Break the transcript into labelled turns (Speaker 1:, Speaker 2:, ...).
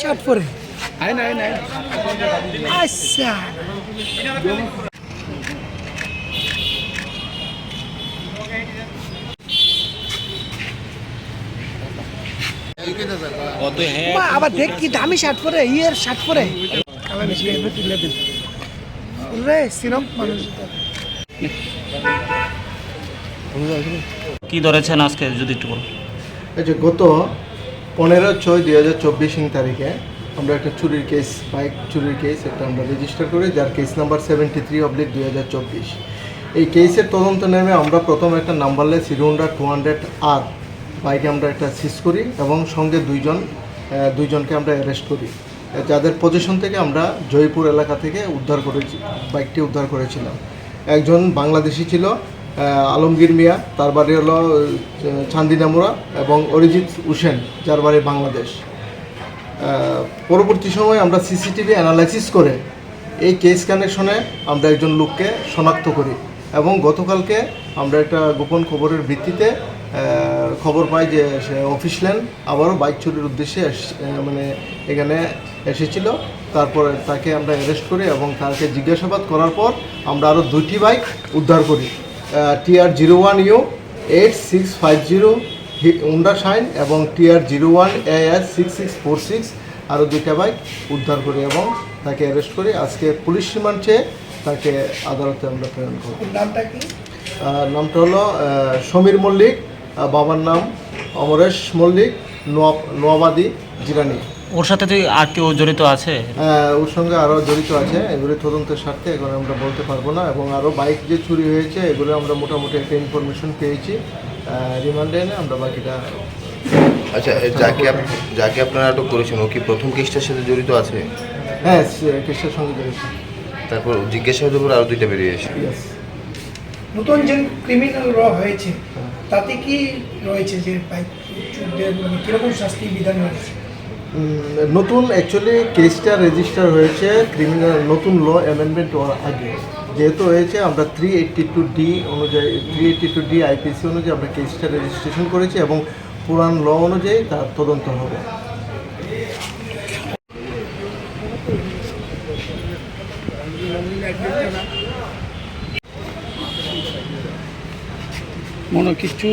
Speaker 1: Shirt পরে আচ্ছা আবার দেখ কি দামি শার্ট পরে ইয়ের শার্ট পরে সিরম মানুষ
Speaker 2: কি ধরেছেন আজকে যদি একটু বলুন।
Speaker 3: আচ্ছা, গত 15/6/2024 তারিখে আমরা একটা চুরির কেস, বাইক চুরির কেস একটা আমরা রেজিস্টার করি, যার কেস নাম্বার 73/2024। এই কেসের তদন্ত নেমে আমরা প্রথম একটা নাম্বারলেস হিরো হোন্ডা 200R বাইকে আমরা একটা সিজ করি এবং সঙ্গে দুইজনকে আমরা অ্যারেস্ট করি, যাদের পজিশন থেকে আমরা জয়পুর এলাকা থেকে বাইকটি উদ্ধার করেছিলাম। একজন বাংলাদেশি ছিল, আলমগীর মিয়া, তার বাড়ি হলো চান্দিনামুরা, এবং অরিজিৎ হোসেন, যার বাড়ি বাংলাদেশ। পরবর্তী সময়ে আমরা সিসিটিভি অ্যানালাইসিস করে এই কেস কানেকশনে আমরা একজন লোককে শনাক্ত করি এবং গতকালকে আমরা একটা গোপন খবরের ভিত্তিতে খবর পাই যে সে অফিস ল্যান্ড আবারও বাইক চুরির উদ্দেশ্যে এখানে এসেছিল। তারপরে তাকে আমরা অ্যারেস্ট করি এবং তাকে জিজ্ঞাসাবাদ করার পর আমরা আরও 2টি বাইক উদ্ধার করি, TR01U 8650 হোন্ডা শাইন এবং TR01 AS 6646 আরও 2টা বাইক উদ্ধার করি এবং তাকে অ্যারেস্ট করি। আজকে পুলিশ রিমান্ড চেয়ে তাকে আদালতে আমরা প্রেরণ করি।
Speaker 1: নামটা কি?
Speaker 3: নামটা হলো সমীর মল্লিক, বাবার নাম অমরেশ মল্লিক, নোয়াবাদী জিরানি।
Speaker 2: ওর সাথে তুই আর কেউ জড়িত আছে?
Speaker 3: ওর সঙ্গে আরও জড়িত আছে, এগুলি তদন্তের স্বার্থে এখন আমরা বলতে পারবো না। এবং আরও বাইক যে চুরি হয়েছে এগুলো আমরা মোটামুটি একটা ইনফরমেশন পেয়েছি, রিমান্ডে এনে আমরা বাকিটা।
Speaker 4: আচ্ছা, যাকে আপনারা আটক করেছেন ও কি প্রথম কেসটার সাথে জড়িত আছে?
Speaker 3: হ্যাঁ, কেসটার সঙ্গে জড়িত।
Speaker 4: তারপর জিজ্ঞাসাবাদের পর আরও 2টা বেরিয়ে এসে
Speaker 1: নতুন যে ক্রিমিনাল র হয়েছে তাতে কি রয়েছে যে বাইক চুরদের কীরকম শাস্তি বিধান রয়েছে?
Speaker 3: নতুন অ্যাকচুয়ালি কেসটা রেজিস্টার হয়েছে ক্রিমিনাল নতুন ল অ্যামেন্ডমেন্ট হওয়ার আগে, যেহেতু হয়েছে আমরা 382D অনুযায়ী 382D IPC অনুযায়ী আমরা কেসটা রেজিস্ট্রেশন করেছি এবং পুরান ল অনুযায়ী তার তদন্ত হবে।
Speaker 1: মনে কিছু